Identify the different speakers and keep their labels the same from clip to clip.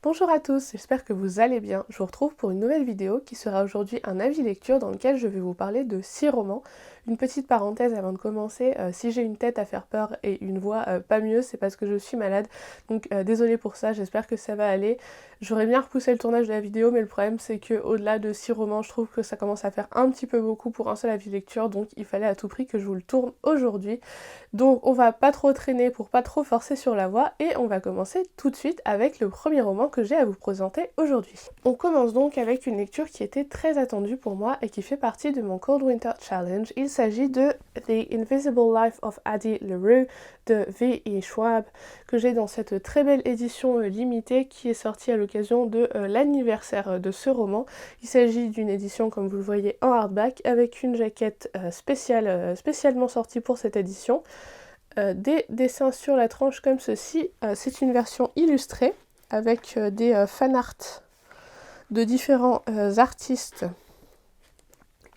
Speaker 1: Bonjour à tous, j'espère que vous allez bien. Je vous retrouve pour une nouvelle vidéo qui sera aujourd'hui un avis lecture dans lequel je vais vous parler de 6 romans. Une petite parenthèse avant de commencer, si j'ai une tête à faire peur et une voix pas mieux, c'est parce que je suis malade. Donc désolée pour ça, j'espère que ça va aller. J'aurais bien repoussé le tournage de la vidéo, mais le problème c'est que au-delà de 6 romans, je trouve que ça commence à faire un petit peu beaucoup pour un seul avis lecture, donc il fallait à tout prix que je vous le tourne aujourd'hui. Donc on va pas trop traîner pour pas trop forcer sur la voie et on va commencer tout de suite avec le premier roman que j'ai à vous présenter aujourd'hui. On commence donc avec une lecture qui était très attendue pour moi et qui fait partie de mon Cold Winter Challenge. Il s'agit de The Invisible Life of Addie LaRue de V.E. Schwab que j'ai dans cette très belle édition limitée qui est sortie à l'occasion de l'anniversaire de ce roman. Il s'agit d'une édition comme vous le voyez en hardback avec une jaquette spécialement sortie pour cette édition. Des dessins sur la tranche comme ceci. C'est une version illustrée avec des fan art de différents artistes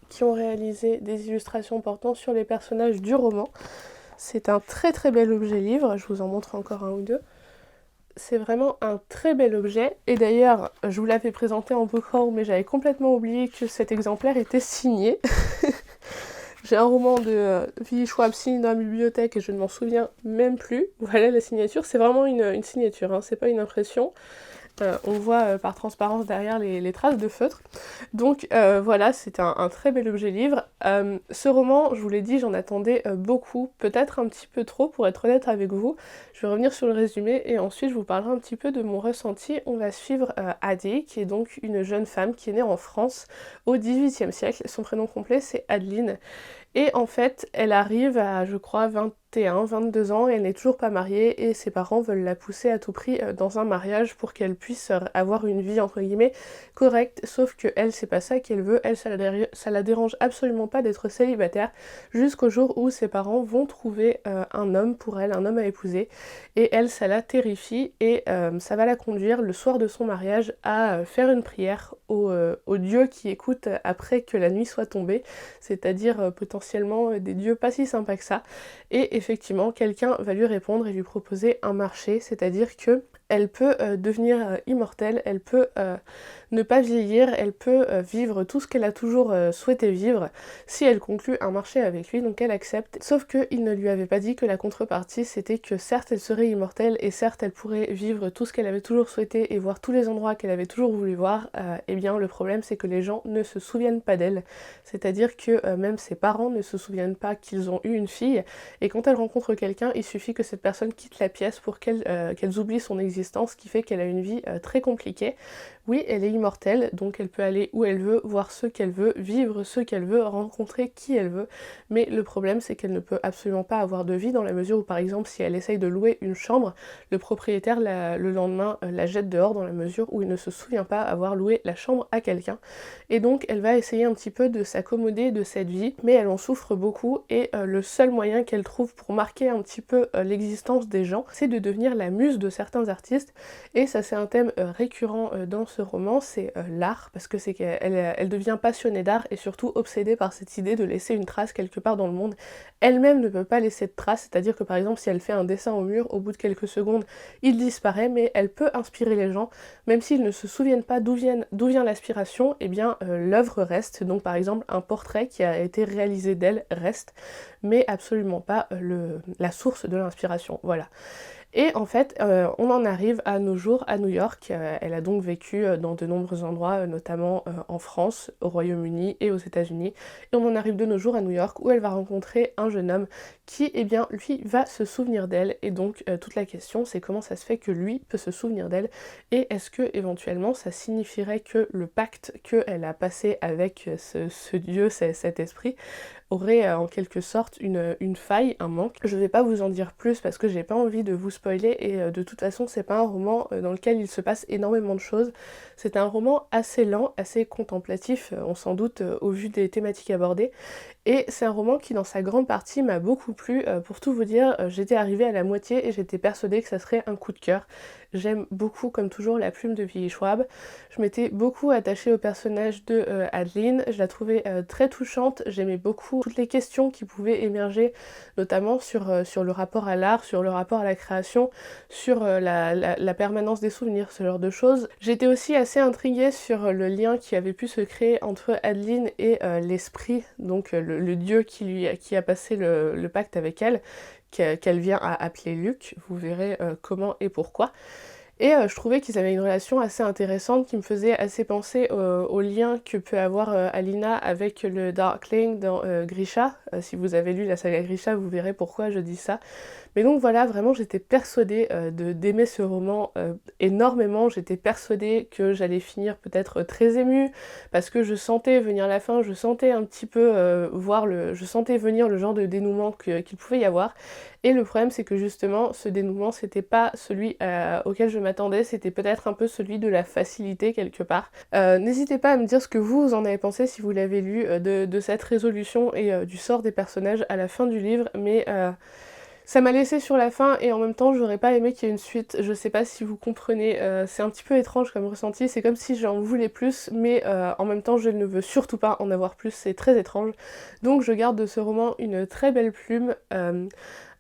Speaker 1: qui ont réalisé des illustrations portant sur les personnages du roman. C'est un très bel objet livre, je vous en montre encore un ou deux. C'est vraiment un très bel objet, et d'ailleurs je vous l'avais présenté en book haul mais j'avais complètement oublié que cet exemplaire était signé. J'ai un roman de V.E. Schwab signé dans la bibliothèque et je ne m'en souviens même plus. Voilà la signature, c'est vraiment une signature, hein, c'est pas une impression. On voit par transparence derrière les traces de feutre. Donc voilà, c'est un très bel objet livre. Ce roman, je vous l'ai dit, j'en attendais beaucoup, peut-être un petit peu trop pour être honnête avec vous. Je vais revenir sur le résumé et ensuite je vous parlerai un petit peu de mon ressenti. On va suivre Addie, qui est donc une jeune femme qui est née en France au XVIIIe siècle. Son prénom complet c'est Adeline. Et en fait, elle arrive à, je crois, 21, 22 ans et elle n'est toujours pas mariée et ses parents veulent la pousser à tout prix dans un mariage pour qu'elle puisse avoir une vie, entre guillemets, correcte. Sauf que elle, c'est pas ça qu'elle veut. Elle, ça la dérange absolument pas d'être célibataire jusqu'au jour où ses parents vont trouver un homme pour elle, un homme à épouser. Et elle, ça la terrifie et ça va la conduire le soir de son mariage à faire une prière au Dieu qui écoute après que la nuit soit tombée, c'est-à-dire potentiellement des dieux pas si sympas que ça. Et effectivement, quelqu'un va lui répondre et lui proposer un marché, c'est-à-dire que elle peut devenir immortelle, elle peut ne pas vieillir, elle peut vivre tout ce qu'elle a toujours souhaité vivre si elle conclut un marché avec lui, donc elle accepte. Sauf qu'il ne lui avait pas dit que la contrepartie c'était que certes elle serait immortelle et certes elle pourrait vivre tout ce qu'elle avait toujours souhaité et voir tous les endroits qu'elle avait toujours voulu voir, et bien le problème c'est que les gens ne se souviennent pas d'elle, c'est-à-dire que même ses parents ne se souviennent pas qu'ils ont eu une fille et quand elle rencontre quelqu'un il suffit que cette personne quitte la pièce pour qu'elles oublient son existence, ce qui fait qu'elle a une vie très compliquée. Oui, elle est immortelle, donc elle peut aller où elle veut, voir ce qu'elle veut, vivre ce qu'elle veut, rencontrer qui elle veut, mais le problème c'est qu'elle ne peut absolument pas avoir de vie dans la mesure où par exemple si elle essaye de louer une chambre, le propriétaire le lendemain la jette dehors dans la mesure où il ne se souvient pas avoir loué la chambre à quelqu'un. Et donc elle va essayer un petit peu de s'accommoder de cette vie, mais elle en souffre beaucoup et le seul moyen qu'elle trouve pour marquer un petit peu l'existence des gens, c'est de devenir la muse de certains artistes, et ça c'est un thème récurrent dans ce roman, c'est l'art, parce que c'est qu'elle devient passionnée d'art et surtout obsédée par cette idée de laisser une trace quelque part dans le monde. Elle-même ne peut pas laisser de trace, c'est-à-dire que par exemple si elle fait un dessin au mur, au bout de quelques secondes, il disparaît, mais elle peut inspirer les gens, même s'ils ne se souviennent pas d'où vient l'aspiration, et bien l'œuvre reste. Donc par exemple un portrait qui a été réalisé d'elle reste, mais absolument pas la source de l'inspiration, voilà. Et en fait, on en arrive à nos jours à New York. Elle a donc vécu dans de nombreux endroits, notamment en France, au Royaume-Uni et aux États-Unis. Et on en arrive de nos jours à New York où elle va rencontrer un jeune homme qui, eh bien, lui, va se souvenir d'elle. Et donc, toute la question, c'est comment ça se fait que lui peut se souvenir d'elle et est-ce que, éventuellement, ça signifierait que le pacte qu'elle a passé avec ce dieu, cet esprit, aurait en quelque sorte une faille, un manque. Je vais pas vous en dire plus parce que j'ai pas envie de vous spoiler et de toute façon c'est pas un roman dans lequel il se passe énormément de choses. C'est un roman assez lent, assez contemplatif, on s'en doute au vu des thématiques abordées. Et c'est un roman qui dans sa grande partie m'a beaucoup plu. Pour tout vous dire, j'étais arrivée à la moitié et j'étais persuadée que ça serait un coup de cœur. J'aime beaucoup, comme toujours, la plume de V.E. Schwab. Je m'étais beaucoup attachée au personnage de Adeline, je la trouvais très touchante, j'aimais beaucoup toutes les questions qui pouvaient émerger, notamment sur le rapport à l'art, sur le rapport à la création, sur la permanence des souvenirs, ce genre de choses. J'étais aussi assez intriguée sur le lien qui avait pu se créer entre Adeline et l'esprit, donc le dieu qui a passé le pacte avec elle, qu'elle vient à appeler Luc. Vous verrez comment et pourquoi. Et je trouvais qu'ils avaient une relation assez intéressante qui me faisait assez penser au lien que peut avoir Alina avec le Darkling dans Grisha. Si vous avez lu la saga Grisha, vous verrez pourquoi je dis ça. Mais donc voilà, vraiment j'étais persuadée d'aimer ce roman énormément. J'étais persuadée que j'allais finir peut-être très émue, parce que je sentais venir la fin, je sentais un petit peu je sentais venir le genre de dénouement qu'il pouvait y avoir. Et le problème c'est que justement ce dénouement c'était pas celui auquel je m'attendais, c'était peut-être un peu celui de la facilité quelque part. N'hésitez pas à me dire ce que vous en avez pensé si vous l'avez lu de cette résolution et du sort des personnages à la fin du livre, mais ça m'a laissé sur la fin et en même temps j'aurais pas aimé qu'il y ait une suite. Je sais pas si vous comprenez, c'est un petit peu étrange comme ressenti, c'est comme si j'en voulais plus mais en même temps je ne veux surtout pas en avoir plus, c'est très étrange. Donc je garde de ce roman une très belle plume,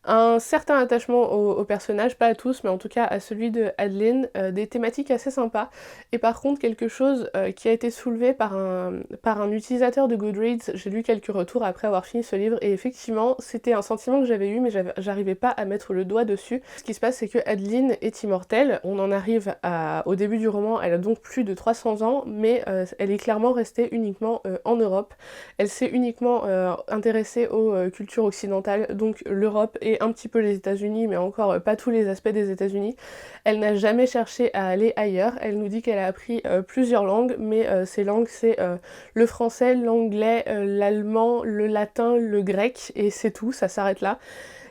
Speaker 1: un certain attachement aux personnages, pas à tous, mais en tout cas à celui de Adeline, des thématiques assez sympas, et par contre quelque chose qui a été soulevé par un utilisateur de Goodreads. J'ai lu quelques retours après avoir fini ce livre, et effectivement c'était un sentiment que j'avais eu, mais j'arrivais pas à mettre le doigt dessus. Ce qui se passe, c'est que Adeline est immortelle, on en arrive au début du roman, elle a donc plus de 300 ans, mais elle est clairement restée uniquement en Europe. Elle s'est uniquement intéressée aux cultures occidentales, donc l'Europe et un petit peu les États-Unis, mais encore pas tous les aspects des États-Unis. Elle n'a jamais cherché à aller ailleurs. Elle nous dit qu'elle a appris plusieurs langues, mais ces langues c'est le français, l'anglais, l'allemand, le latin, le grec, et c'est tout, ça s'arrête là.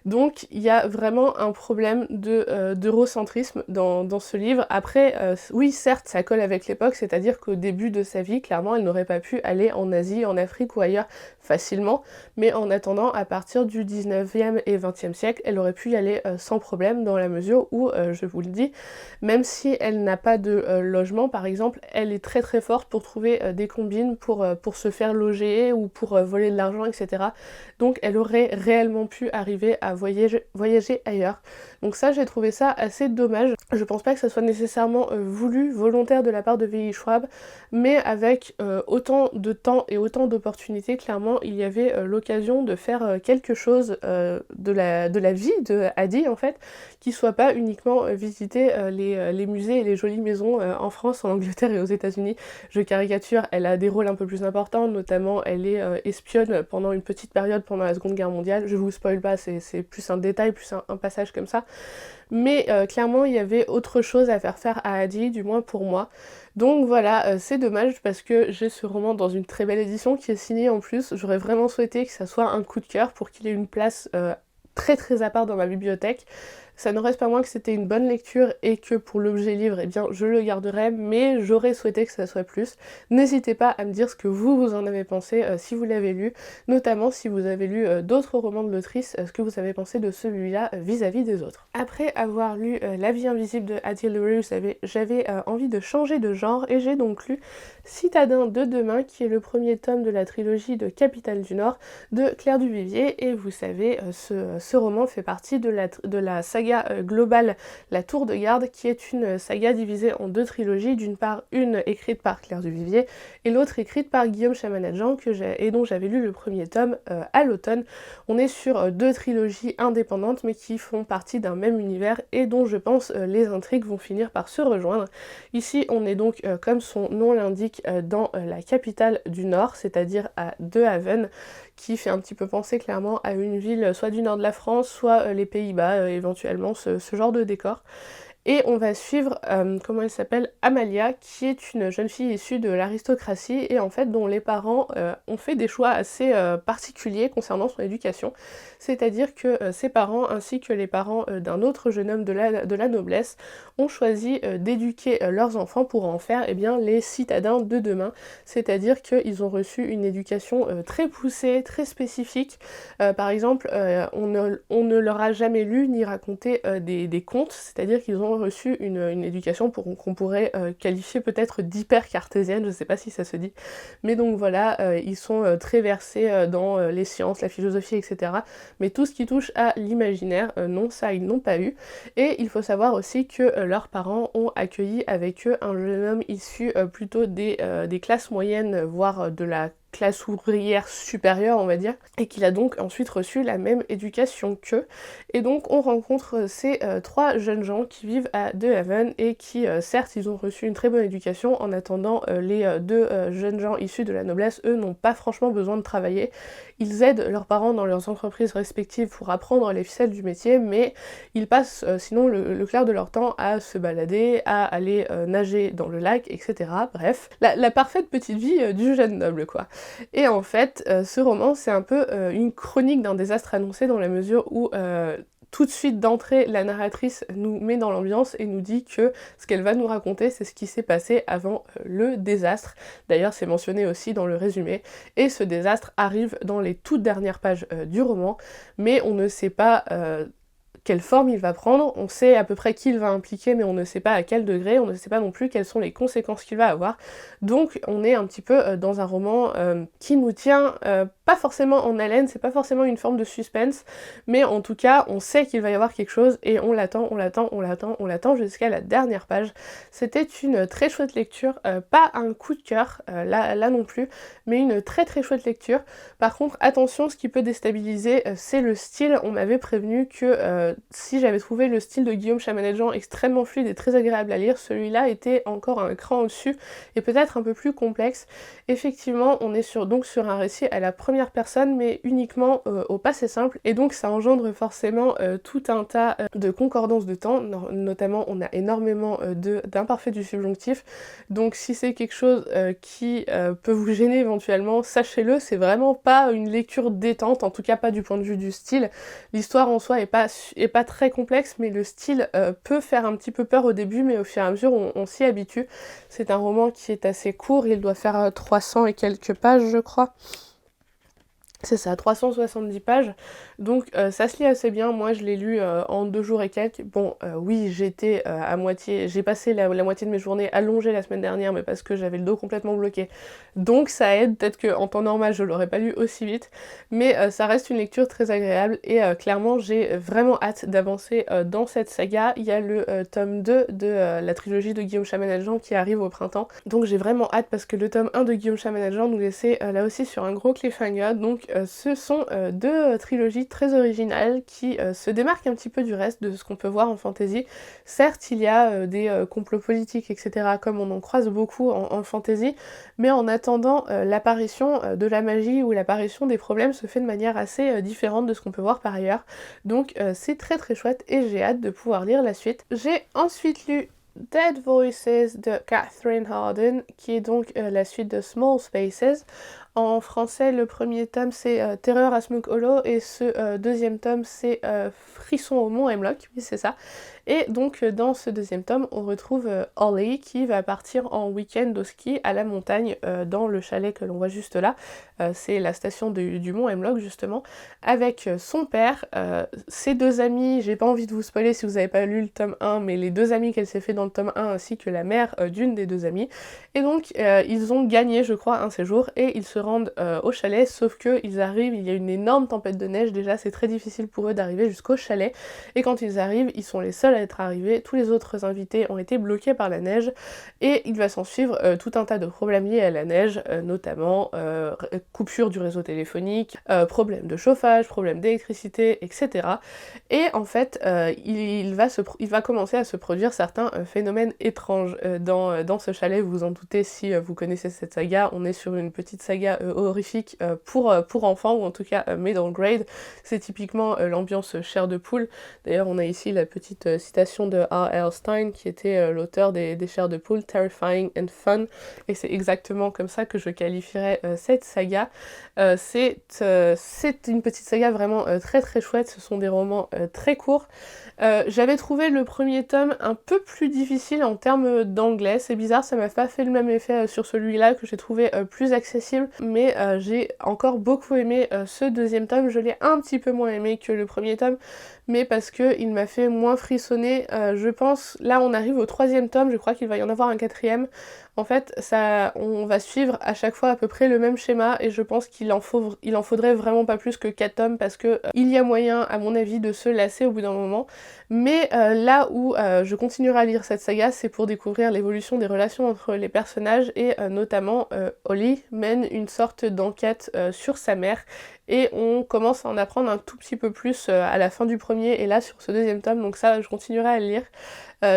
Speaker 1: Donc il y a vraiment un problème d'eurocentrisme dans ce livre. Après, oui certes ça colle avec l'époque, c'est-à-dire qu'au début de sa vie, clairement elle n'aurait pas pu aller en Asie, en Afrique ou ailleurs facilement, mais en attendant, à partir du 19e et 20e siècle, elle aurait pu y aller sans problème, dans la mesure où, je vous le dis, même si elle n'a pas de logement par exemple, elle est très très forte pour trouver des combines pour se faire loger ou pour voler de l'argent, etc. Donc elle aurait réellement pu arriver à voyager ailleurs. Donc ça, j'ai trouvé ça assez dommage. Je pense pas que ça soit nécessairement voulu, volontaire de la part de V.E. Schwab, mais avec autant de temps et autant d'opportunités, clairement, il y avait l'occasion de faire quelque chose de la vie de Addie, en fait, qui soit pas uniquement visiter les musées et les jolies maisons en France, en Angleterre et aux États-Unis. Je caricature, elle a des rôles un peu plus importants, notamment elle est espionne pendant une petite période pendant la Seconde Guerre mondiale. Je vous spoil pas, c'est plus un détail, plus un passage comme ça. Mais clairement, il y avait autre chose à faire à Addie, du moins pour moi. Donc voilà, c'est dommage parce que j'ai ce roman dans une très belle édition qui est signée en plus. J'aurais vraiment souhaité que ça soit un coup de cœur pour qu'il ait une place très très à part dans ma bibliothèque. Ça n'en reste pas moins que c'était une bonne lecture et que pour l'objet livre, eh bien je le garderai, mais j'aurais souhaité que ça soit plus. N'hésitez pas à me dire ce que vous en avez pensé si vous l'avez lu, notamment si vous avez lu d'autres romans de l'autrice, ce que vous avez pensé de celui-là vis-à-vis des autres. Après avoir lu La vie invisible de Addie LaRue, j'avais envie de changer de genre et j'ai donc lu Citadin de demain, qui est le premier tome de la trilogie de Capitale du Nord de Claire Duvivier, et vous savez, ce roman fait partie de la saga globale La Tour de Garde, qui est une saga divisée en deux trilogies, d'une part une écrite par Claire Duvivier et l'autre écrite par Guillaume Chamanadjian, et dont j'avais lu le premier tome à l'automne. On est sur deux trilogies indépendantes mais qui font partie d'un même univers et dont je pense les intrigues vont finir par se rejoindre. Ici on est donc, comme son nom l'indique, dans la capitale du Nord, c'est-à-dire à De Haven, qui fait un petit peu penser clairement à une ville soit du nord de la France, soit les Pays-Bas, éventuellement ce genre de décor. Et on va suivre, comment elle s'appelle, Amalia, qui est une jeune fille issue de l'aristocratie et en fait dont les parents ont fait des choix assez particuliers concernant son éducation. C'est-à-dire que ses parents ainsi que les parents d'un autre jeune homme de la noblesse ont choisi d'éduquer leurs enfants pour en faire eh bien, les citadins de demain. C'est-à-dire qu'ils ont reçu une éducation très poussée, très spécifique. Par exemple, on ne leur a jamais lu ni raconté des contes, c'est-à-dire qu'ils ont reçu une éducation qu'on pourrait qualifier peut-être d'hyper cartésienne, je sais pas si ça se dit, mais donc voilà, ils sont très versés dans les sciences, la philosophie, etc. Mais tout ce qui touche à l'imaginaire, non, ça ils n'ont pas eu. Et il faut savoir aussi que leurs parents ont accueilli avec eux un jeune homme issu plutôt des classes moyennes, voire de la classe ouvrière supérieure, on va dire, et qu'il a donc ensuite reçu la même éducation qu'eux. Et donc on rencontre ces trois jeunes gens qui vivent à De Haven et qui, certes, ils ont reçu une très bonne éducation, en attendant les deux jeunes gens issus de la noblesse, eux, n'ont pas franchement besoin de travailler. Ils aident leurs parents dans leurs entreprises respectives pour apprendre les ficelles du métier, mais ils passent sinon le clair de leur temps à se balader, à aller nager dans le lac, etc. Bref, la parfaite petite vie du jeune noble, quoi. Et en fait, ce roman, c'est un peu une chronique d'un désastre annoncé dans la mesure où tout de suite d'entrée, la narratrice nous met dans l'ambiance et nous dit que ce qu'elle va nous raconter, c'est ce qui s'est passé avant le désastre. D'ailleurs, c'est mentionné aussi dans le résumé. Et ce désastre arrive dans les toutes dernières pages du roman, mais on ne sait pas quelle forme il va prendre, on sait à peu près qui il va impliquer, mais on ne sait pas à quel degré, on ne sait pas non plus quelles sont les conséquences qu'il va avoir. Donc on est un petit peu dans un roman qui nous tient pas forcément en haleine, c'est pas forcément une forme de suspense, mais en tout cas on sait qu'il va y avoir quelque chose et on l'attend jusqu'à la dernière page. C'était une très chouette lecture, pas un coup de cœur, là non plus, mais une très très chouette lecture. Par contre, attention, ce qui peut déstabiliser, c'est le style. On m'avait prévenu que si j'avais trouvé le style de Guillaume Chamanel-Jean extrêmement fluide et très agréable à lire, celui-là était encore un cran au-dessus et peut-être un peu plus complexe. Effectivement, on est donc sur un récit à la première personne, mais uniquement au passé simple, et donc ça engendre forcément tout un tas de concordances de temps, notamment on a énormément d'imparfaits du subjonctif, donc si c'est quelque chose qui peut vous gêner éventuellement, sachez-le, c'est vraiment pas une lecture détente, en tout cas pas du point de vue du style. L'histoire en soi est pas très complexe, mais le style peut faire un petit peu peur au début, mais au fur et à mesure on s'y habitue. C'est un roman qui est assez court, il doit faire 300 et quelques pages je crois. C'est ça, 370 pages, donc ça se lit assez bien. Moi je l'ai lu en 2 jours et quelques. Bon, oui, j'étais à moitié, j'ai passé la moitié de mes journées allongées la semaine dernière, mais parce que j'avais le dos complètement bloqué, donc ça aide. Peut-être qu'en temps normal je l'aurais pas lu aussi vite, mais ça reste une lecture très agréable, et clairement j'ai vraiment hâte d'avancer dans cette saga. Il y a le tome 2 de la trilogie de Guillaume Chamanel-Jean qui arrive au printemps, donc j'ai vraiment hâte parce que le tome 1 de Guillaume Chamanel-Jean nous laissait là aussi sur un gros cliffhanger, donc ce sont deux trilogies très originales qui se démarquent un petit peu du reste de ce qu'on peut voir en fantasy. Certes, il y a des complots politiques, etc., comme on en croise beaucoup en fantasy, mais en attendant, l'apparition de la magie ou l'apparition des problèmes se fait de manière assez différente de ce qu'on peut voir par ailleurs. Donc c'est très très chouette et j'ai hâte de pouvoir lire la suite. J'ai ensuite lu Dead Voices de Catherine Harden, qui est donc la suite de Small Spaces. En français, le premier tome c'est Terreur à Smoke Hollow et ce deuxième tome c'est Frisson au Mont Hemlock, oui c'est ça. Et donc dans ce deuxième tome, on retrouve Holly qui va partir en week-end au ski à la montagne dans le chalet que l'on voit juste là. C'est la station du Mont Hemlock justement, avec son père, ses deux amis. J'ai pas envie de vous spoiler si vous avez pas lu le tome 1, mais les deux amis qu'elle s'est fait dans le tome 1 ainsi que la mère d'une des deux amies. Et donc ils ont gagné je crois un séjour et ils se rendent au chalet, sauf que ils arrivent, il y a une énorme tempête de neige, déjà c'est très difficile pour eux d'arriver jusqu'au chalet, et quand ils arrivent, ils sont les seuls à être arrivés, tous les autres invités ont été bloqués par la neige, et il va s'en suivre tout un tas de problèmes liés à la neige, notamment coupure du réseau téléphonique, problème de chauffage, problème d'électricité, etc. Et en fait, il va commencer à se produire certains phénomènes étranges dans ce chalet. Vous vous en doutez si vous connaissez cette saga, on est sur une petite saga saga horrifique pour enfants, ou en tout cas middle grade. C'est typiquement l'ambiance chair de poule. D'ailleurs, on a ici la petite citation de R.L. Stein, qui était l'auteur des chairs de poule, Terrifying and Fun, et c'est exactement comme ça que je qualifierais cette saga. C'est une petite saga vraiment très très chouette, ce sont des romans très courts. J'avais trouvé le premier tome un peu plus difficile en termes d'anglais, c'est bizarre, ça m'a pas fait le même effet sur celui-là, que j'ai trouvé plus accessible, mais j'ai encore beaucoup aimé ce deuxième tome. Je l'ai un petit peu moins aimé que le premier tome, mais parce que il m'a fait moins frissonner. Je pense, là on arrive au troisième tome, je crois qu'il va y en avoir un quatrième. En fait, on va suivre à chaque fois à peu près le même schéma, et je pense qu'il en faudrait vraiment pas plus que 4 tomes, parce que il y a moyen, à mon avis, de se lasser au bout d'un moment. Mais là où je continuerai à lire cette saga, c'est pour découvrir l'évolution des relations entre les personnages, et notamment Holly mène une sorte d'enquête sur sa mère, et on commence à en apprendre un tout petit peu plus à la fin du premier et là sur ce deuxième tome, donc ça je continuerai à le lire.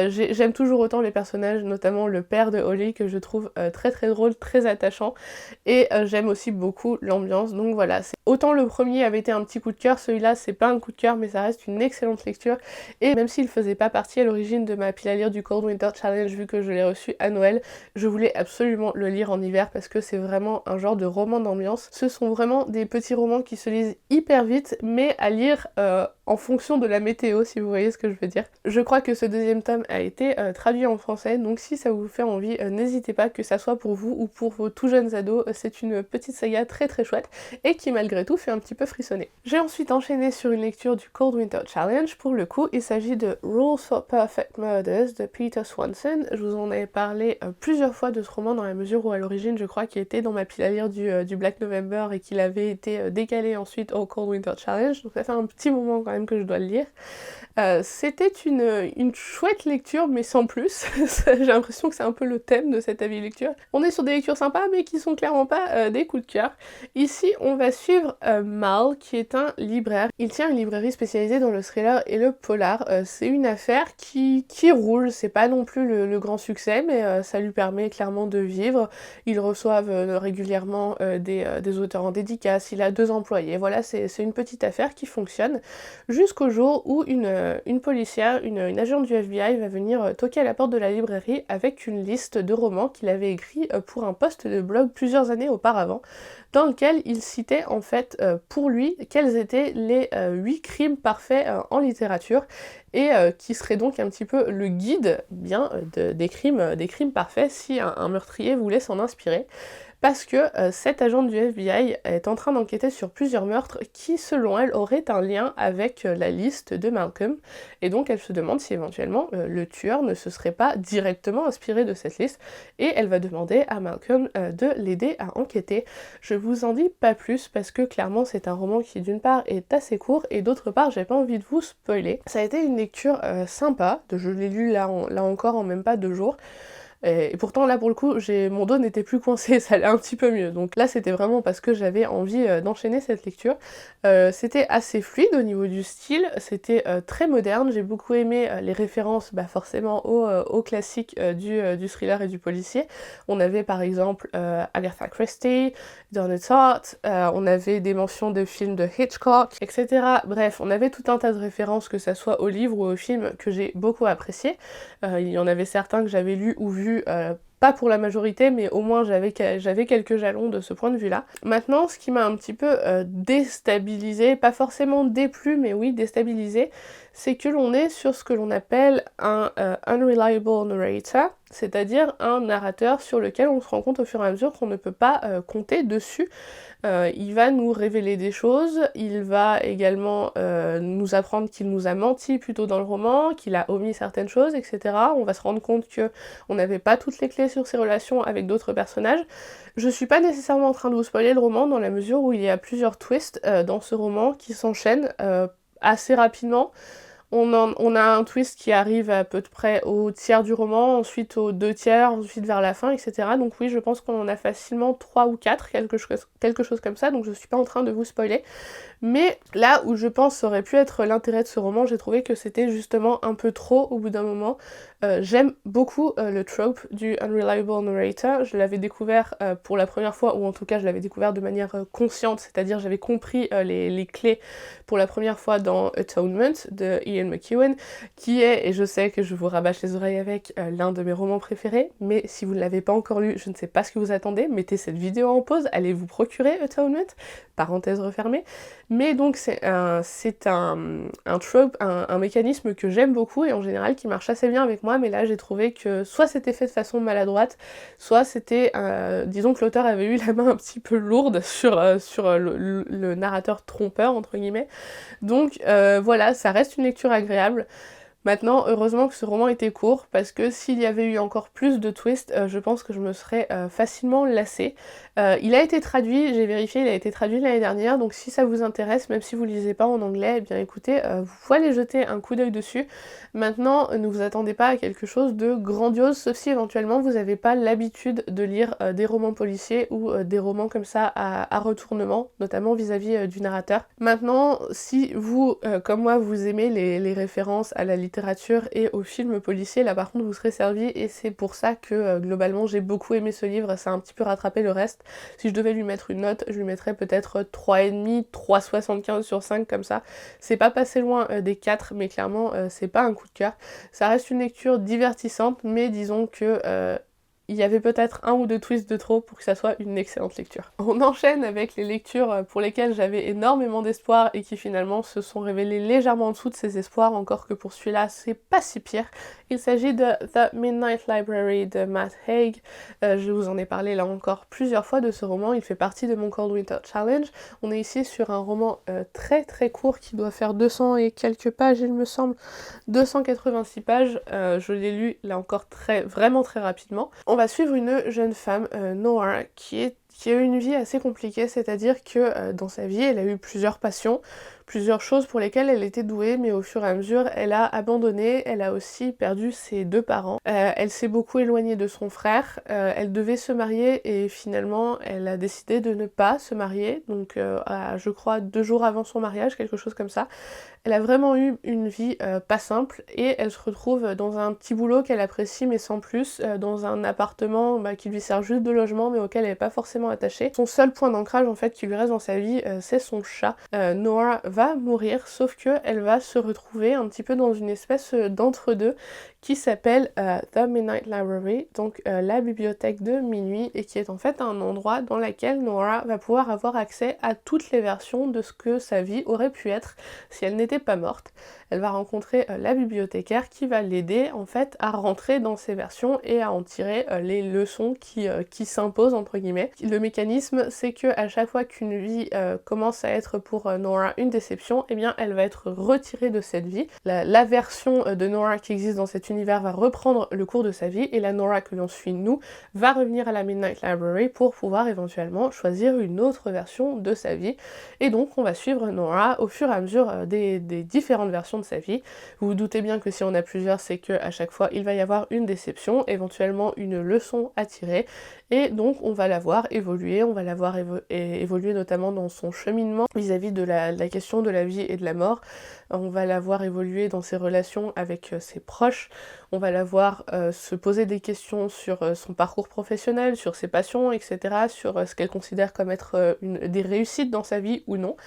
Speaker 1: J'aime toujours autant les personnages, notamment le père de Holly, que je trouve très très drôle, très attachant, et j'aime aussi beaucoup l'ambiance, donc voilà. Autant le premier avait été un petit coup de cœur, celui-là c'est pas un coup de cœur, mais ça reste une excellente lecture, et même s'il faisait pas partie à l'origine de ma pile à lire du Cold Winter Challenge, vu que je l'ai reçu à Noël, je voulais absolument le lire en hiver, parce que c'est vraiment un genre de roman d'ambiance. Ce sont vraiment des petits romans qui se lisent hyper vite, mais à lire en fonction de la météo, si vous voyez ce que je veux dire. Je crois que ce deuxième tome a été traduit en français, donc si ça vous fait envie, n'hésitez pas, que ça soit pour vous ou pour vos tout jeunes ados, c'est une petite saga très très chouette, et qui malgré tout fait un petit peu frissonner. J'ai ensuite enchaîné sur une lecture du Cold Winter Challenge. Pour le coup, il s'agit de Rules for Perfect Murders de Peter Swanson. Je vous en avais parlé plusieurs fois de ce roman, dans la mesure où à l'origine je crois qu'il était dans ma pile à lire du Black November, et qu'il avait été décalé ensuite au Cold Winter Challenge, donc ça fait un petit moment quand même que je dois le lire. C'était une chouette lecture, mais sans plus. J'ai l'impression que c'est un peu le thème de cette avis lecture. On est sur des lectures sympas, mais qui sont clairement pas des coups de cœur. Ici, on va suivre Mal, qui est un libraire. Il tient une librairie spécialisée dans le thriller et le polar. C'est une affaire qui roule, c'est pas non plus le grand succès, mais ça lui permet clairement de vivre. Ils reçoivent régulièrement des auteurs en dédicace, il a 2 employés. Voilà, c'est une petite affaire qui fonctionne, jusqu'au jour où une policière, une agente du FBI va venir toquer à la porte de la librairie avec une liste de romans qu'il avait écrits pour un post de blog plusieurs années auparavant, dans lequel il citait en fait pour lui quels étaient les 8 crimes parfaits en littérature, et qui serait donc un petit peu le guide bien des crimes parfaits si un meurtrier voulait s'en inspirer. Parce que cette agente du FBI est en train d'enquêter sur plusieurs meurtres qui, selon elle, auraient un lien avec la liste de Malcolm, et donc elle se demande si éventuellement le tueur ne se serait pas directement inspiré de cette liste, et elle va demander à Malcolm de l'aider à enquêter. Je vous en dis pas plus, parce que clairement c'est un roman qui d'une part est assez court, et d'autre part j'ai pas envie de vous spoiler. Ça a été une lecture sympa, je l'ai lu là encore en même pas 2 jours, et pourtant là pour le coup mon dos n'était plus coincé, ça allait un petit peu mieux, donc là c'était vraiment parce que j'avais envie d'enchaîner cette lecture. C'était assez fluide au niveau du style, c'était très moderne, j'ai beaucoup aimé les références forcément aux classiques du thriller et du policier. On avait par exemple Agatha Christie, Donna Tartt, on avait des mentions de films de Hitchcock, etc. Bref, on avait tout un tas de références, que ça soit au livre ou au film, que j'ai beaucoup apprécié. Il y en avait certains que j'avais lus ou vus, pas pour la majorité, mais au moins j'avais quelques jalons de ce point de vue-là. Maintenant, ce qui m'a un petit peu déstabilisée, pas forcément déplu, mais oui déstabilisée, c'est que l'on est sur ce que l'on appelle un unreliable narrator, c'est-à-dire un narrateur sur lequel on se rend compte au fur et à mesure qu'on ne peut pas compter dessus. Il va nous révéler des choses, il va également nous apprendre qu'il nous a menti plutôt dans le roman, qu'il a omis certaines choses, etc. On va se rendre compte qu'on n'avait pas toutes les clés sur ses relations avec d'autres personnages. Je suis pas nécessairement en train de vous spoiler le roman, dans la mesure où il y a plusieurs twists dans ce roman qui s'enchaînent assez rapidement. On a un twist qui arrive à peu près au tiers du roman, ensuite aux 2 tiers, ensuite vers la fin, etc. Donc oui, je pense qu'on en a facilement 3 ou 4, quelque chose comme ça, donc je suis pas en train de vous spoiler. Mais là où je pense aurait pu être l'intérêt de ce roman, j'ai trouvé que c'était justement un peu trop au bout d'un moment. J'aime beaucoup le trope du unreliable narrator. Je l'avais découvert pour la première fois, ou en tout cas je l'avais découvert de manière consciente, c'est-à-dire j'avais compris les clés pour la première fois dans Atonement de Ian McEwan, qui est, et je sais que je vous rabâche les oreilles avec, l'un de mes romans préférés, mais si vous ne l'avez pas encore lu, je ne sais pas ce que vous attendez, mettez cette vidéo en pause, allez vous procurer Atonement, parenthèse refermée. Mais donc c'est un trope, un mécanisme que j'aime beaucoup et en général qui marche assez bien avec moi, mais là j'ai trouvé que soit c'était fait de façon maladroite, soit c'était, disons que l'auteur avait eu la main un petit peu lourde sur le narrateur trompeur, entre guillemets. Donc voilà, ça reste une lecture agréable. Maintenant, heureusement que ce roman était court, parce que s'il y avait eu encore plus de twists, je pense que je me serais facilement lassée. Il a été traduit, j'ai vérifié, il a été traduit l'année dernière, donc si ça vous intéresse, même si vous ne lisez pas en anglais, eh bien écoutez, vous pouvez aller jeter un coup d'œil dessus. Maintenant, ne vous attendez pas à quelque chose de grandiose, sauf si éventuellement vous n'avez pas l'habitude de lire des romans policiers ou des romans comme ça à retournement, notamment vis-à-vis du narrateur. Maintenant, si vous, comme moi, vous aimez les références à la littérature et aux films policiers, là par contre vous serez servi et c'est pour ça que globalement j'ai beaucoup aimé ce livre, ça a un petit peu rattrapé le reste. Si je devais lui mettre une note, je lui mettrais peut-être 3,5, 3,75 sur 5 comme ça. C'est pas passé loin des 4, mais clairement c'est pas un coup de cœur. Ça reste une lecture divertissante, mais disons que il y avait peut-être un ou deux twists de trop pour que ça soit une excellente lecture. On enchaîne avec les lectures pour lesquelles j'avais énormément d'espoir et qui finalement se sont révélées légèrement en dessous de ces espoirs, encore que pour celui-là c'est pas si pire. Il s'agit de The Midnight Library de Matt Haig. Je vous en ai parlé là encore plusieurs fois de ce roman, il fait partie de mon Cold Winter Challenge. On est ici sur un roman très très court qui doit faire 200 et quelques pages il me semble, 286 pages. Je l'ai lu là encore vraiment très rapidement. On va suivre une jeune femme, Noah, qui a eu une vie assez compliquée, c'est-à-dire que dans sa vie, elle a eu plusieurs passions, plusieurs choses pour lesquelles elle était douée, mais au fur et à mesure, elle a abandonné, elle a aussi perdu ses 2 parents, elle s'est beaucoup éloignée de son frère, elle devait se marier et finalement, elle a décidé de ne pas se marier, donc je crois 2 jours avant son mariage, quelque chose comme ça. Elle a vraiment eu une vie pas simple et elle se retrouve dans un petit boulot qu'elle apprécie mais sans plus, dans un appartement qui lui sert juste de logement mais auquel elle n'est pas forcément attachée. Son seul point d'ancrage en fait qui lui reste dans sa vie, c'est son chat. Nora va mourir, sauf que elle va se retrouver un petit peu dans une espèce d'entre-deux qui s'appelle The Midnight Library, donc la bibliothèque de minuit, et qui est en fait un endroit dans lequel Nora va pouvoir avoir accès à toutes les versions de ce que sa vie aurait pu être si elle n'était pas morte. Elle va rencontrer la bibliothécaire qui va l'aider en fait à rentrer dans ces versions et à en tirer les leçons qui s'imposent entre guillemets. Le mécanisme c'est que à chaque fois qu'une vie commence à être pour Nora une déception, eh bien elle va être retirée de cette vie. La version de Nora qui existe dans cet univers va reprendre le cours de sa vie et la Nora que l'on suit nous va revenir à la Midnight Library pour pouvoir éventuellement choisir une autre version de sa vie. Et donc on va suivre Nora au fur et à mesure des différentes versions de sa vie. Vous vous doutez bien que si on a plusieurs, c'est qu'à chaque fois il va y avoir une déception, éventuellement une leçon à tirer, et donc on va la voir évoluer, on va la voir évoluer notamment dans son cheminement vis-à-vis de la question de la vie et de la mort. On va la voir évoluer dans ses relations avec ses proches, on va la voir se poser des questions sur son parcours professionnel, sur ses passions, etc., sur ce qu'elle considère comme être des réussites dans sa vie ou non.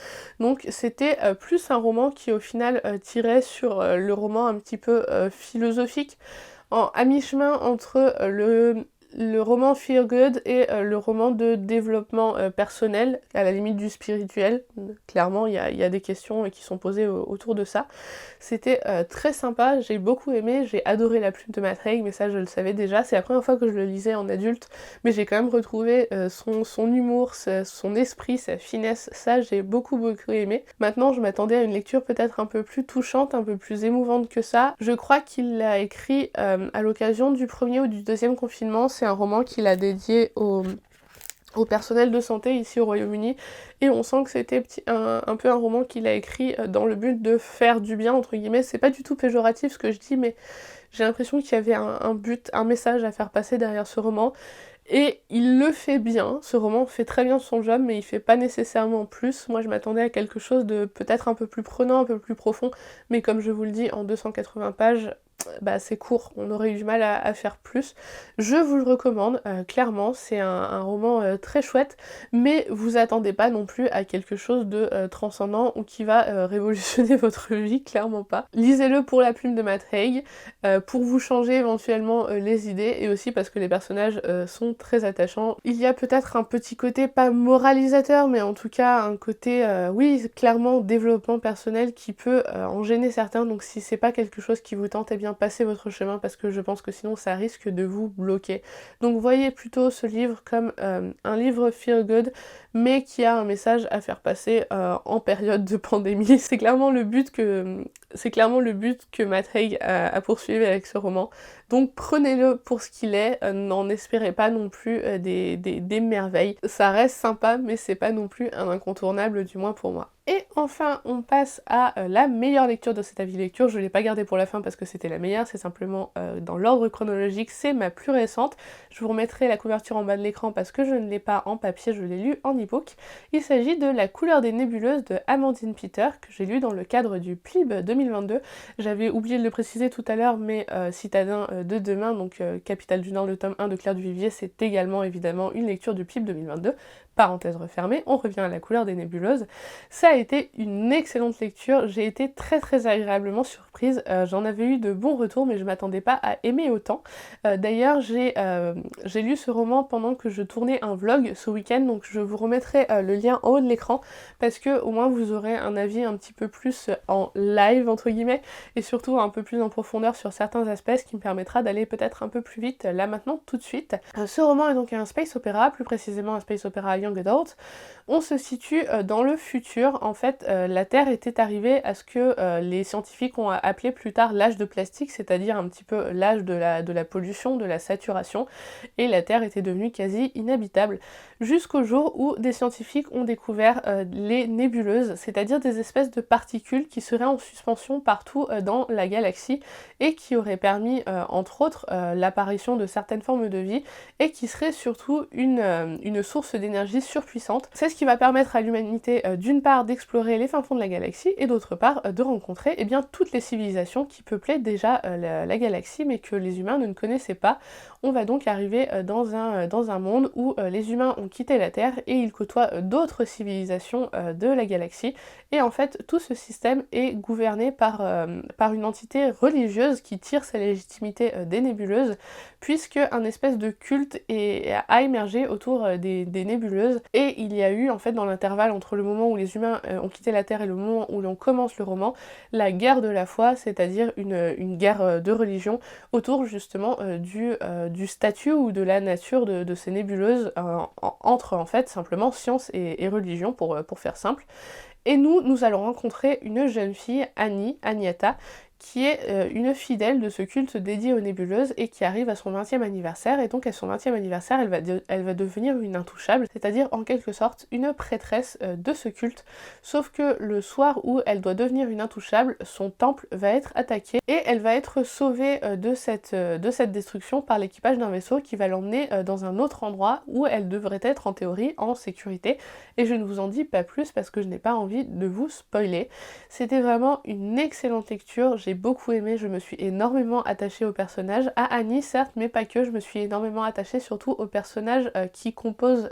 Speaker 1: Donc c'était plus un roman qui au final tirait sur le roman un petit peu philosophique, à mi-chemin entre le roman feel good et le roman de développement personnel, à la limite du spirituel. Clairement, il y a des questions qui sont posées autour de ça. C'était très sympa, j'ai beaucoup aimé, j'ai adoré La Plume de Matt Haig, mais ça je le savais déjà, c'est la première fois que je le lisais en adulte, mais j'ai quand même retrouvé son humour, son esprit, sa finesse, ça j'ai beaucoup aimé. Maintenant je m'attendais à une lecture peut-être un peu plus touchante, un peu plus émouvante que ça. Je crois qu'il l'a écrit à l'occasion du premier ou du deuxième confinement, c'est un roman qu'il a dédié aux au personnel de santé ici au Royaume-Uni, et on sent que c'était un peu un roman qu'il a écrit dans le but de faire du bien entre guillemets. C'est pas du tout péjoratif ce que je dis, mais j'ai l'impression qu'il y avait un but, un message à faire passer derrière ce roman. Et il le fait bien, ce roman fait très bien son job, mais il fait pas nécessairement plus. Moi je m'attendais à quelque chose de peut-être un peu plus prenant, un peu plus profond, mais comme je vous le dis, en 280 pages, bah c'est court, on aurait eu du mal à faire plus. Je vous le recommande, clairement, c'est un roman très chouette, mais vous attendez pas non plus à quelque chose de transcendant ou qui va révolutionner votre vie, clairement pas. Lisez-le pour la plume de Matt Haig, pour vous changer éventuellement les idées, et aussi parce que les personnages sont très attachants. Il y a peut-être un petit côté, pas moralisateur, mais en tout cas un côté, oui, clairement développement personnel qui peut en gêner certains, donc si c'est pas quelque chose qui vous tente, eh bien passez votre chemin, parce que je pense que sinon ça risque de vous bloquer. Donc voyez plutôt ce livre comme un livre feel good, mais qui a un message à faire passer en période de pandémie. C'est clairement le but que Matt Haig a poursuivi avec ce roman. Donc prenez-le pour ce qu'il est, n'en espérez pas non plus des merveilles. Ça reste sympa, mais c'est pas non plus un incontournable, du moins pour moi. Et enfin, on passe à la meilleure lecture de cet avis lecture. Je l'ai pas gardée pour la fin parce que c'était la meilleure, c'est simplement dans l'ordre chronologique, c'est ma plus récente. Je vous remettrai la couverture en bas de l'écran parce que je ne l'ai pas en papier, je l'ai lu en e-book. Il s'agit de La couleur des nébuleuses de Amandine Peter, que j'ai lu dans le cadre du PLIB 2022. J'avais oublié de le préciser tout à l'heure, mais Citadin de demain, donc Capitale du Nord, le tome 1 de Claire Duvivier, c'est également évidemment une lecture du PLIB 2022. Parenthèse refermée, on revient à La couleur des nébuleuses. Ça a été une excellente lecture, j'ai été très agréablement surprise, j'en avais eu de bons retours, mais je m'attendais pas à aimer autant. D'ailleurs, j'ai lu ce roman pendant que je tournais un vlog ce week-end, donc je vous remettrai le lien en haut de l'écran, parce que au moins vous aurez un avis un petit peu plus en live, entre guillemets, et surtout un peu plus en profondeur sur certains aspects, ce qui me permettra d'aller peut-être un peu plus vite là maintenant, tout de suite. Ce roman est donc un space opéra, plus précisément un space opéra young adult. On se situe dans le futur. En fait, la Terre était arrivée à ce que les scientifiques ont appelé plus tard l'âge de plastique, c'est-à-dire un petit peu l'âge de la pollution, de la saturation, et la Terre était devenue quasi inhabitable, jusqu'au jour où des scientifiques ont découvert les nébuleuses, c'est-à-dire des espèces de particules qui seraient en suspension partout dans la galaxie, et qui auraient permis, entre autres, l'apparition de certaines formes de vie, et qui seraient surtout une source d'énergie surpuissante. C'est ce qui va permettre à l'humanité d'une part d'explorer les fins fonds de la galaxie, et d'autre part de rencontrer eh bien, toutes les civilisations qui peuplaient déjà la galaxie, mais que les humains ne connaissaient pas. On va donc arriver dans un monde où les humains ont quitté la Terre et ils côtoient d'autres civilisations de la galaxie, et en fait tout ce système est gouverné par une entité religieuse qui tire sa légitimité des nébuleuses, puisque un espèce de culte a émergé autour des nébuleuses, et il y a eu en fait dans l'intervalle entre le moment où les humains ont quitté la Terre et le moment où l'on commence le roman, la guerre de la foi, c'est-à-dire une guerre de religion autour justement du statut ou de la nature de ces nébuleuses, entre en fait simplement science et religion pour faire simple. Et nous allons rencontrer une jeune fille, Annie, Agnata, qui est une fidèle de ce culte dédié aux nébuleuses et qui arrive à son 20e anniversaire, et donc à son 20e anniversaire elle va devenir une intouchable, c'est-à-dire en quelque sorte une prêtresse de ce culte, sauf que le soir où elle doit devenir une intouchable, son temple va être attaqué et elle va être sauvée de cette destruction par l'équipage d'un vaisseau qui va l'emmener dans un autre endroit où elle devrait être en théorie en sécurité, et je ne vous en dis pas plus parce que je n'ai pas envie de vous spoiler. C'était vraiment une excellente lecture, j'ai beaucoup aimé, je me suis énormément attachée au personnage, à Annie certes, mais pas que, je me suis énormément attachée surtout aux personnages qui composent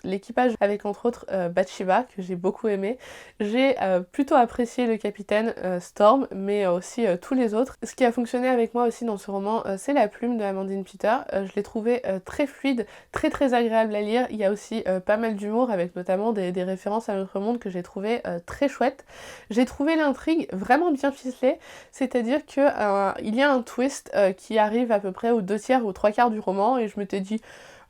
Speaker 1: l'équipage, avec entre autres Bathsheba, que j'ai beaucoup aimé. J'ai plutôt apprécié le capitaine Storm, mais aussi tous les autres. Ce qui a fonctionné avec moi aussi dans ce roman, c'est la plume de Amandine Peter. Je l'ai trouvé très fluide, très agréable à lire. Il y a aussi pas mal d'humour, avec notamment des références à notre monde que j'ai trouvé très chouette. J'ai trouvé l'intrigue vraiment bien ficelée, c'est-à-dire que il y a un twist qui arrive à peu près aux 2/3 ou 3/4 du roman, et je m'étais dit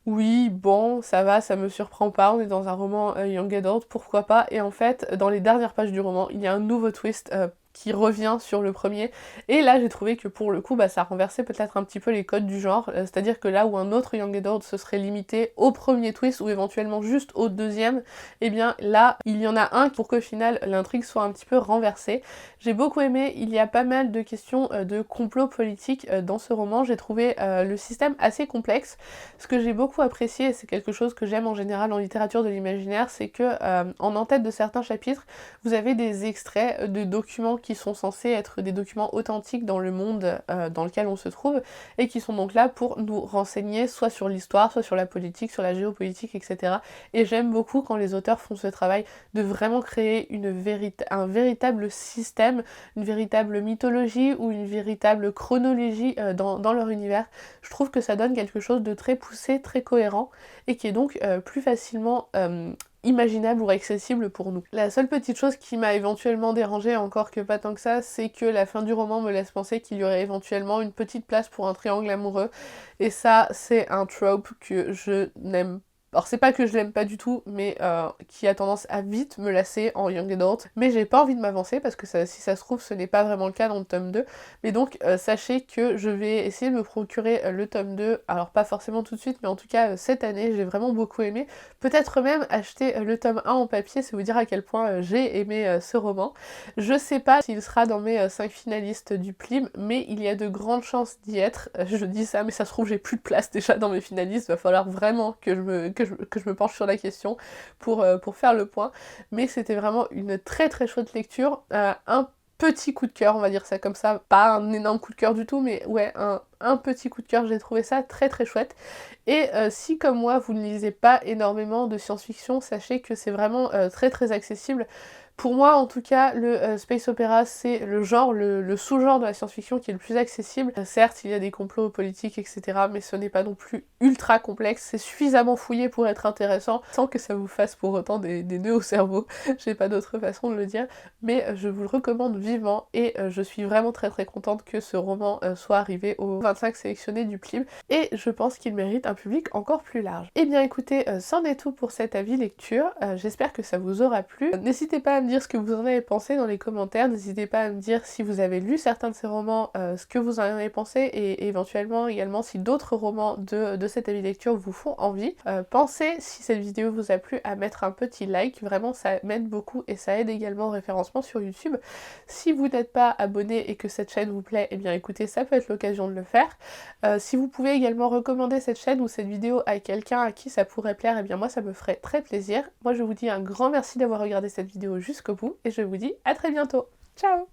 Speaker 1: oui, bon, ça va, ça me surprend pas, on est dans un roman young adult, pourquoi pas, et en fait, dans les dernières pages du roman, il y a un nouveau twist qui revient sur le premier, et là j'ai trouvé que pour le coup ça renversait peut-être un petit peu les codes du genre, c'est-à-dire que là où un autre young adult se serait limité au premier twist ou éventuellement juste au deuxième, et bien là il y en a un pour qu'au final l'intrigue soit un petit peu renversée. J'ai beaucoup aimé, il y a pas mal de questions de complot politique dans ce roman, j'ai trouvé le système assez complexe. Ce que j'ai beaucoup apprécié, et c'est quelque chose que j'aime en général en littérature de l'imaginaire, c'est que en en-tête de certains chapitres, vous avez des extraits de documents qui sont censés être des documents authentiques dans le monde dans lequel on se trouve, et qui sont donc là pour nous renseigner soit sur l'histoire, soit sur la politique, sur la géopolitique, etc. Et j'aime beaucoup quand les auteurs font ce travail de vraiment créer un véritable système, une véritable mythologie ou une véritable chronologie dans leur univers. Je trouve que ça donne quelque chose de très poussé, très cohérent, et qui est donc plus facilement imaginable ou accessible pour nous. La seule petite chose qui m'a éventuellement dérangée, encore que pas tant que ça, c'est que la fin du roman me laisse penser qu'il y aurait éventuellement une petite place pour un triangle amoureux, et ça c'est un trope que je n'aime pas. Alors c'est pas que je l'aime pas du tout, mais qui a tendance à vite me lasser en young adult, mais j'ai pas envie de m'avancer parce que si ça se trouve ce n'est pas vraiment le cas dans le tome 2, mais donc sachez que je vais essayer de me procurer le tome 2, alors pas forcément tout de suite, mais en tout cas cette année, j'ai vraiment beaucoup aimé, peut-être même acheter le tome 1 en papier, c'est vous dire à quel point j'ai aimé ce roman. Je sais pas s'il sera dans mes 5 finalistes du Plim, mais il y a de grandes chances d'y être, je dis ça, mais ça se trouve j'ai plus de place déjà dans mes finalistes, va falloir vraiment que je me penche sur la question pour faire le point, mais c'était vraiment une très très chouette lecture, un petit coup de cœur, on va dire ça comme ça, pas un énorme coup de cœur du tout, mais ouais, un petit coup de cœur, j'ai trouvé ça très très chouette. Et si comme moi vous ne lisez pas énormément de science-fiction, sachez que c'est vraiment très très accessible. Pour moi, en tout cas, le space opéra, c'est le genre, le sous-genre de la science-fiction qui est le plus accessible. Certes, il y a des complots politiques, etc., mais ce n'est pas non plus ultra complexe. C'est suffisamment fouillé pour être intéressant, sans que ça vous fasse pour autant des nœuds au cerveau. J'ai pas d'autre façon de le dire, mais je vous le recommande vivement, et je suis vraiment très très contente que ce roman soit arrivé aux 25 sélectionnés du Plim, et je pense qu'il mérite un public encore plus large. Et bien écoutez, c'en est tout pour cet avis lecture. J'espère que ça vous aura plu. N'hésitez pas à me dire ce que vous en avez pensé dans les commentaires, n'hésitez pas à me dire si vous avez lu certains de ces romans, ce que vous en avez pensé, et éventuellement également si d'autres romans de cet avis lecture vous font envie. Pensez, si cette vidéo vous a plu, à mettre un petit like, vraiment ça m'aide beaucoup et ça aide également au référencement sur YouTube. Si vous n'êtes pas abonné et que cette chaîne vous plaît, et bien écoutez, ça peut être l'occasion de le faire. Si vous pouvez également recommander cette chaîne ou cette vidéo à quelqu'un à qui ça pourrait plaire, et bien moi ça me ferait très plaisir. Moi je vous dis un grand merci d'avoir regardé cette vidéo jusqu'au bout, et je vous dis à très bientôt. Ciao!